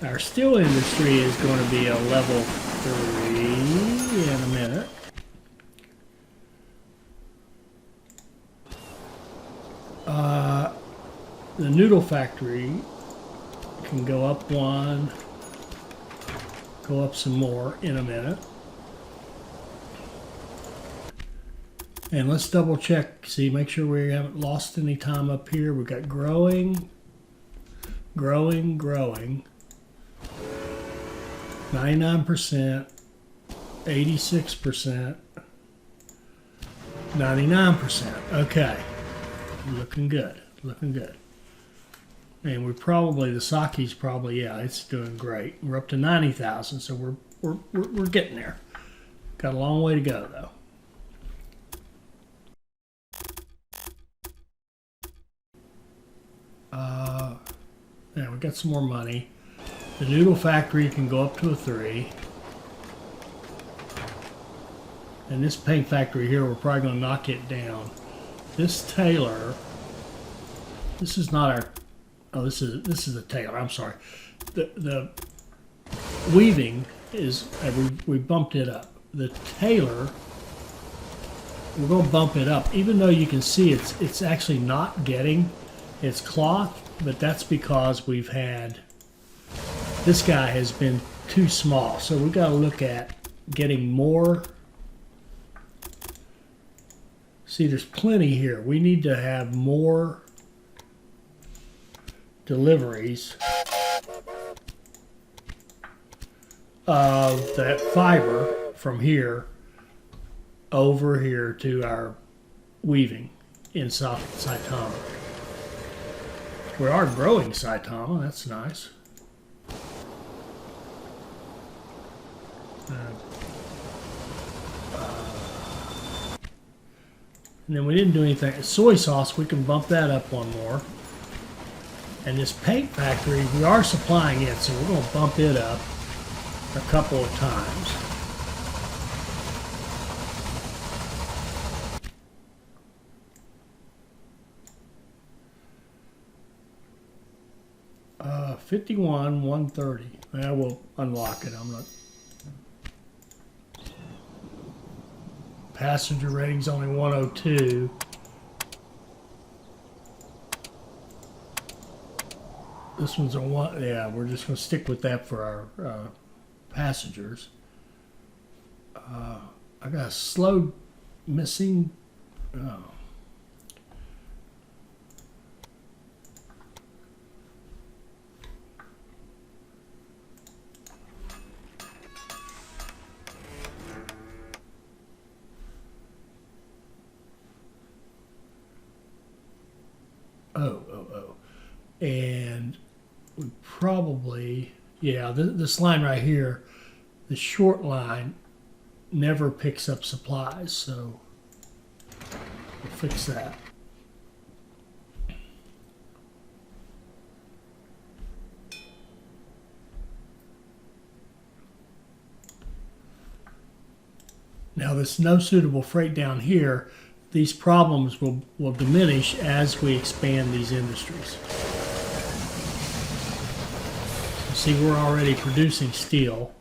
Our steel industry is going to be a level 3 in a minute. The noodle factory can go up 1, go up some more in a minute. And let's double check, see, make sure we haven't lost any time up here. We've got growing. 99%, 86%, 99%. Okay, looking good. And we probably, the sake's probably, yeah, it's doing great. We're up to 90,000, so we're getting there. Got a long way to go though. Yeah, we got some more money. The noodle factory can go up to a 3. And this paint factory here, we're probably going to knock it down. This tailor, this is not our, oh, this is a tailor, I'm sorry. The weaving is, we bumped it up. The tailor, we're going to bump it up, even though you can see it's actually not getting its cloth, but that's because we've had, this guy has been too small. So we've got to look at getting more. See, there's plenty here. We need to have more deliveries of that fiber from here over here to our weaving in South Saitama. We are growing Saitama, that's nice. And then we didn't do anything. Soy sauce, we can bump that up 1 more. And this paint factory, we are supplying it, so we're going to bump it up a couple of times. Uh, 51, 130. Yeah, we'll unlock it. I'm not. Passenger rating's only 102. This one's a 1. Yeah, we're just going to stick with that for our passengers. I got a slow missing. Oh. And we probably, yeah, this line right here, the short line never picks up supplies, so we'll fix that. Now this no suitable freight down here, these problems will diminish as we expand these industries. See, we're already producing steel.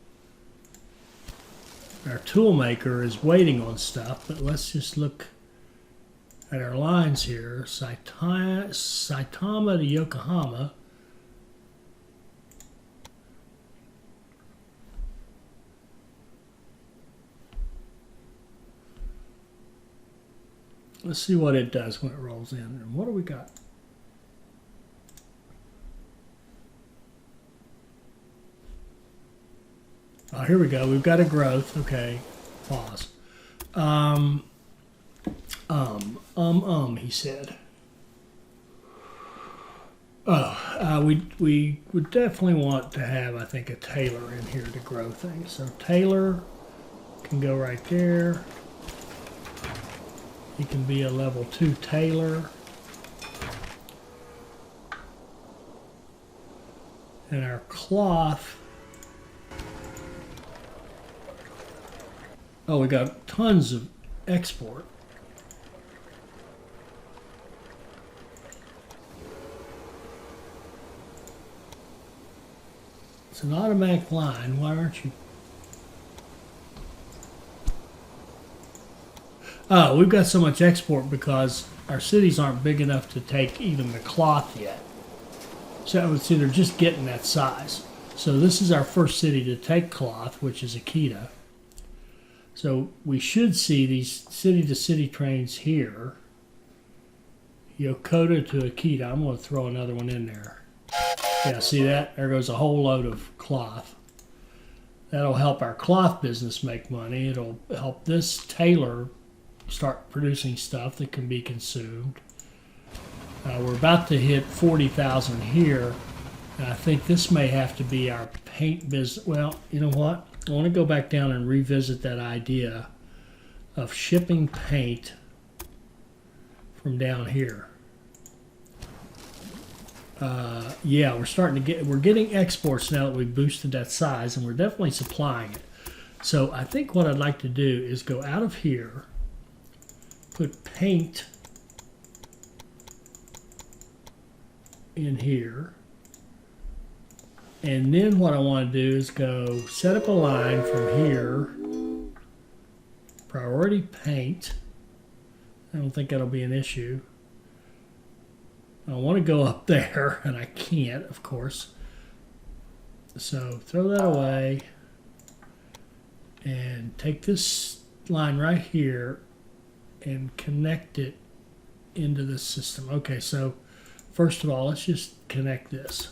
Our tool maker is waiting on stuff, but let's just look at our lines here. Saitama to Yokohama. Let's see what it does when it rolls in. And what do we got? Oh, here we go. We've got a growth. Okay, pause. He said. Oh, we would definitely want to have, I think, a tailor in here to grow things. So tailor can go right there. He can be a level 2 tailor. And our cloth. Oh, we got tons of export. It's an automatic line. Why aren't you? Oh, we've got so much export because our cities aren't big enough to take even the cloth yet. So I would say they're just getting that size. So this is our first city to take cloth, which is Akita. So we should see these city-to-city trains here. Yokota to Akita. I'm going to throw another one in there. Yeah, see that? There goes a whole load of cloth. That'll help our cloth business make money. It'll help this tailor start producing stuff that can be consumed. We're about to hit 40,000 here. And I think this may have to be our paint business. Well, you know what? I want to go back down and revisit that idea of shipping paint from down here. Yeah, we're getting exports now that we've boosted that size, and we're definitely supplying it. So I think what I'd like to do is go out of here, put paint in here, and then what I want to do is go set up a line from here, priority paint. I don't think that'll be an issue. I want to go up there, and I can't, of course. So throw that away and take this line right here and connect it into this system. Okay, so first of all, let's just connect this.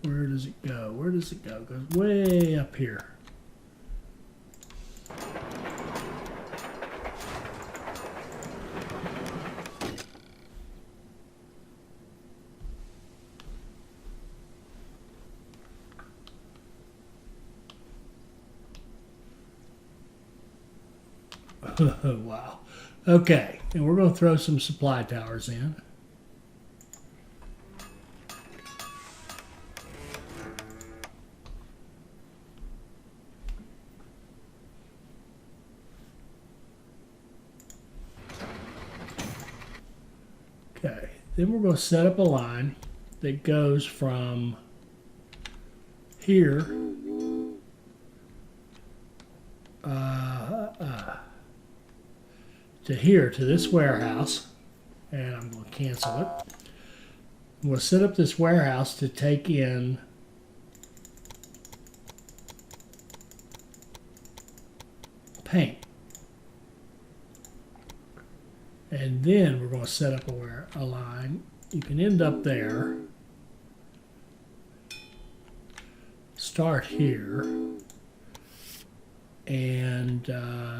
Where does it go? Where does it go? It goes way up here. Wow. Okay, and we're going to throw some supply towers in. Okay, then we're going to set up a line that goes from here to here, to this warehouse, and I'm going to cancel it. We'll set up this warehouse to take in paint. And then we're going to set up a line. You can end up there, start here, and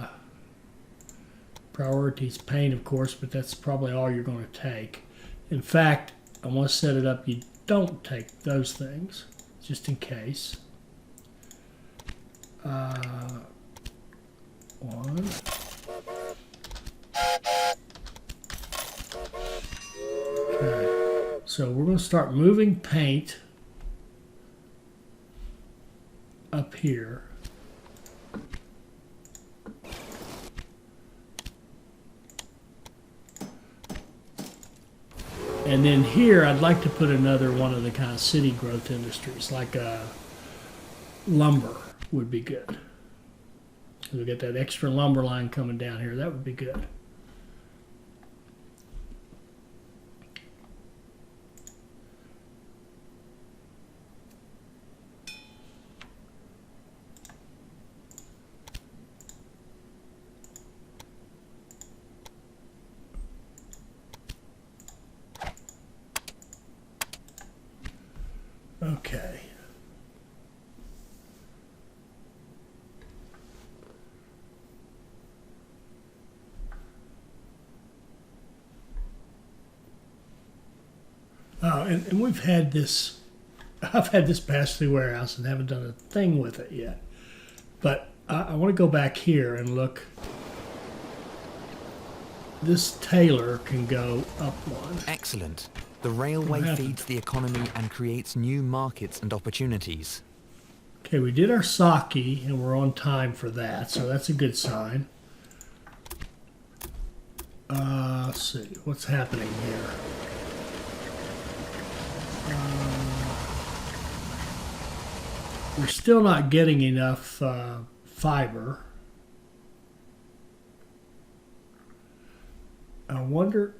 priorities paint, of course, but that's probably all you're going to take. In fact, I want to set it up you don't take those things, just in case. One. Okay, so we're going to start moving paint up here. And then here, I'd like to put another one of the kind of city growth industries, like lumber would be good. So we get that extra lumber line coming down here. That would be good. Okay. Oh, and we've had this. I've had this pass through warehouse and haven't done a thing with it yet. But I want to go back here and look. This Taylor can go up one. Excellent. The railway feeds the economy and creates new markets and opportunities. Okay, we did our sake and we're on time for that, so that's a good sign. Let's see, what's happening here? We're still not getting enough fiber. I wonder.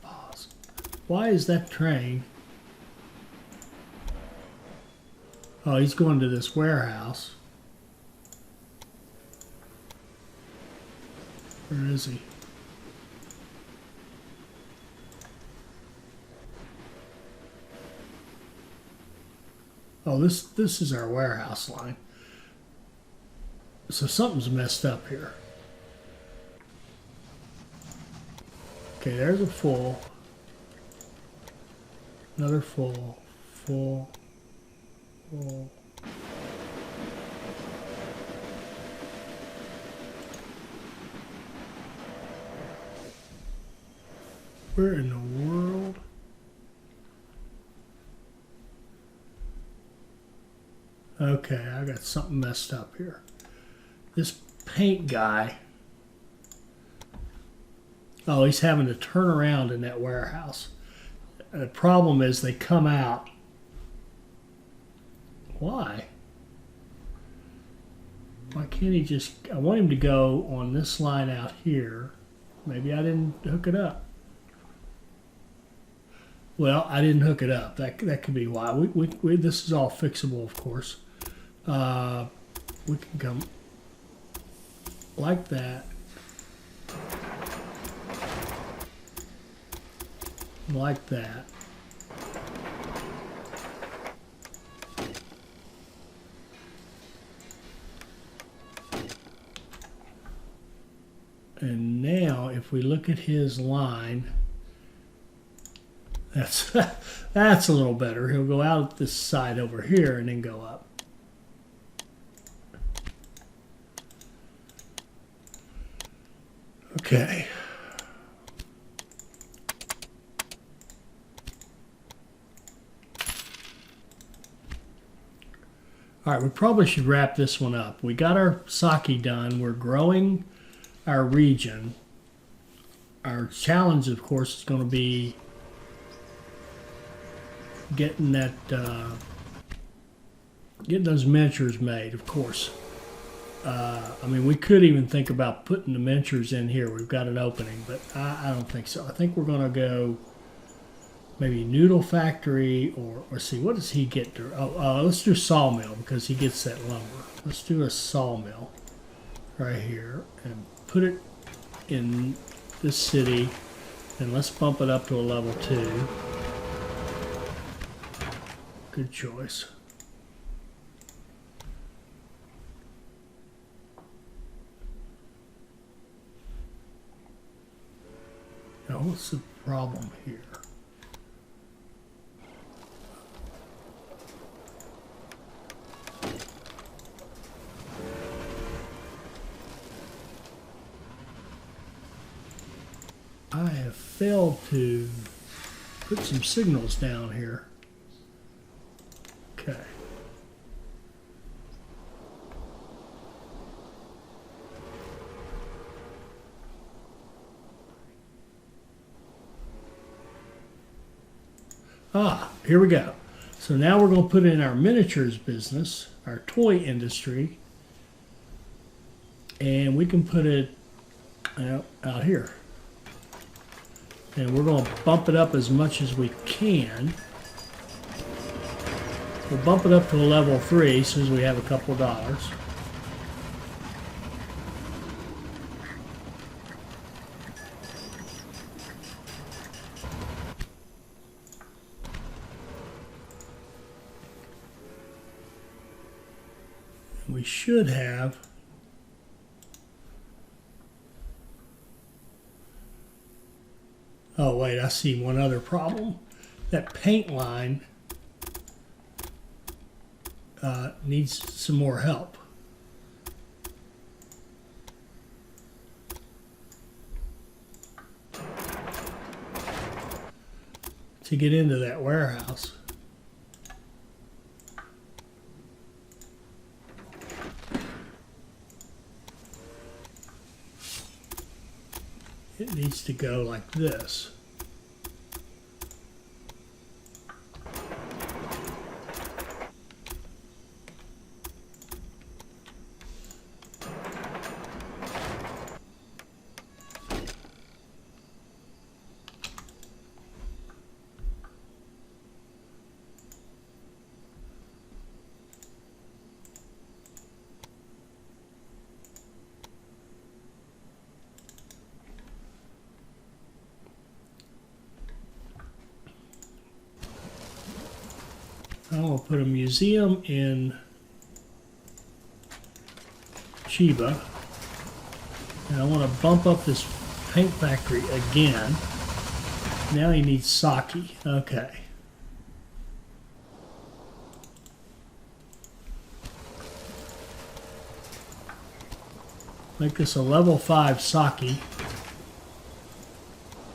Pause. Why is that train? Oh, he's going to this warehouse. Where is he? Oh, this is our warehouse line. So something's messed up here. Okay, there's a full. Another full. Full. Full. Where in the world? Okay, I got something messed up here. This paint guy, oh, he's having to turn around in that warehouse. The problem is they come out. Why? Why can't he just, I want him to go on this line out here. Maybe I didn't hook it up. Well, I didn't hook it up. That could be why. This is all fixable, of course. We can come like that. Like that. And now, if we look at his line, that's that's a little better. He'll go out this side over here and then go up. Okay. All right, we probably should wrap this one up. We got our sake done. We're growing our region. Our challenge, of course, is going to be getting that, getting those miniatures made, of course. I mean, we could even think about putting the miniatures in here. We've got an opening, but I don't think so. I think we're going to go maybe noodle factory or see, what does he get to? Let's do sawmill because he gets that lumber. Let's do a sawmill right here and put it in this city, and let's bump it up to a level 2. Good choice. Now, what's the problem here? I have failed to put some signals down here. Okay. Here we go. So now we're going to put in our miniatures business, our toy industry, and we can put it out here. And we're going to bump it up as much as we can. We'll bump it up to a level 3 as soon as we have a couple of dollars. We should have Oh wait, I see one other problem. That paint line needs some more help. To get into that warehouse. It needs to go like this. I want to put a museum in Chiba, and I want to bump up this paint factory again. Now he needs sake. Okay. Make this a level 5 sake.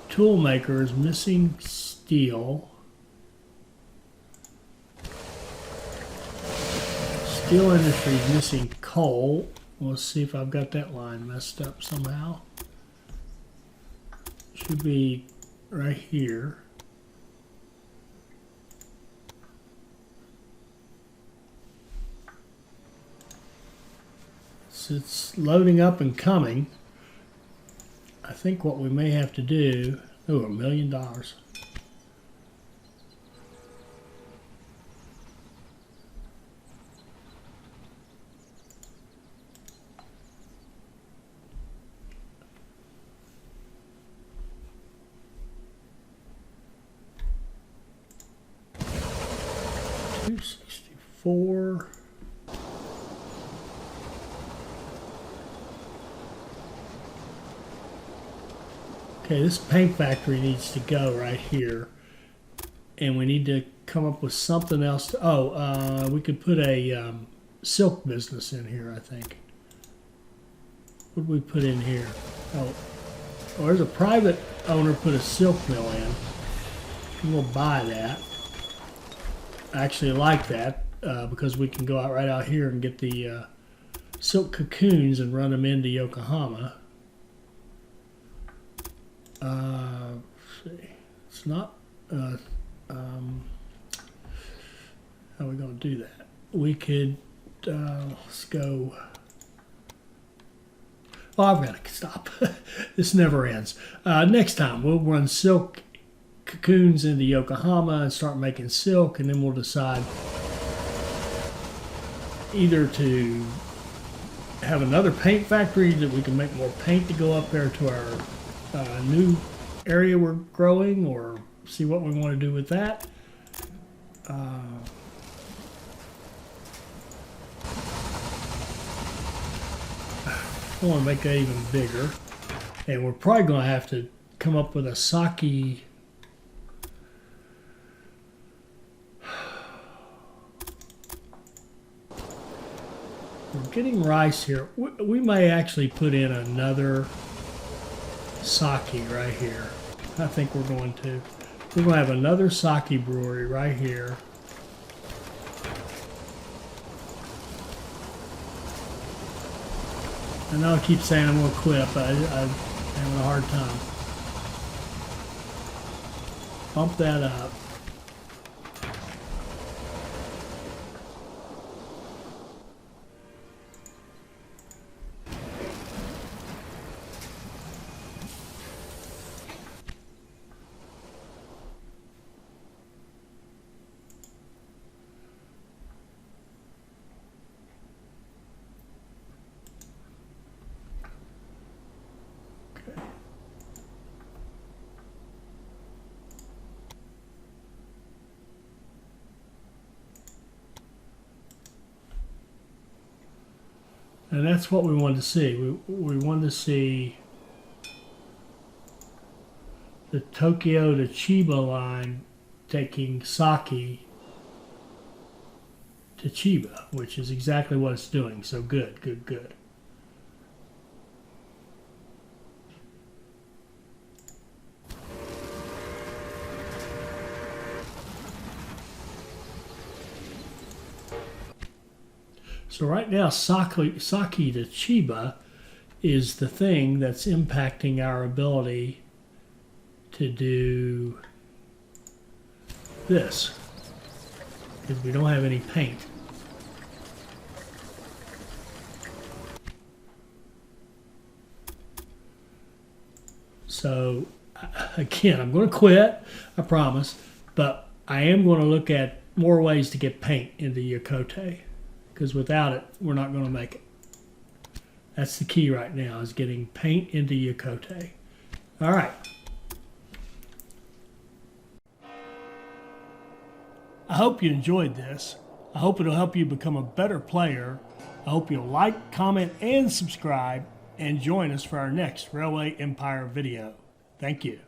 Toolmaker is missing steel. Steel industry is missing coal. Let's see if I've got that line messed up somehow. Should be right here. So it's loading up and coming. I think what we may have to do, oh, $1 million. $264. Okay, this paint factory needs to go right here, and we need to come up with something else. We could put a silk business in here, I think. What did we put in here? Oh, there's a private owner put a silk mill in. We'll buy that. I actually like that because we can go out right out here and get the silk cocoons and run them into Yokohama. Let's see. It's not. How are we going to do that? We could. Let's go. Oh, I've got to stop. This never ends. Next time we'll run silk cocoons into Yokohama and start making silk, and then we'll decide either to have another paint factory that we can make more paint to go up there to our new area we're growing, or see what we want to do with that. I want to make that even bigger, and we're probably going to have to come up with a sake. We're getting rice here. We may actually put in another sake right here. I think we're going to. We're going to have another sake brewery right here. I know I keep saying I'm going to quit, but I'm having a hard time. Bump that up. And that's what we wanted to see. We wanted to see the Tokyo to Chiba line taking Saki to Chiba, which is exactly what it's doing. So good, good, good. So right now, Saki to Chiba is the thing that's impacting our ability to do this, because we don't have any paint. So again, I'm going to quit, I promise, but I am going to look at more ways to get paint into Yokote, because without it, we're not going to make it. That's the key right now, is getting paint into Yokote. All right. I hope you enjoyed this. I hope it'll help you become a better player. I hope you'll like, comment, and subscribe, and join us for our next Railway Empire video. Thank you.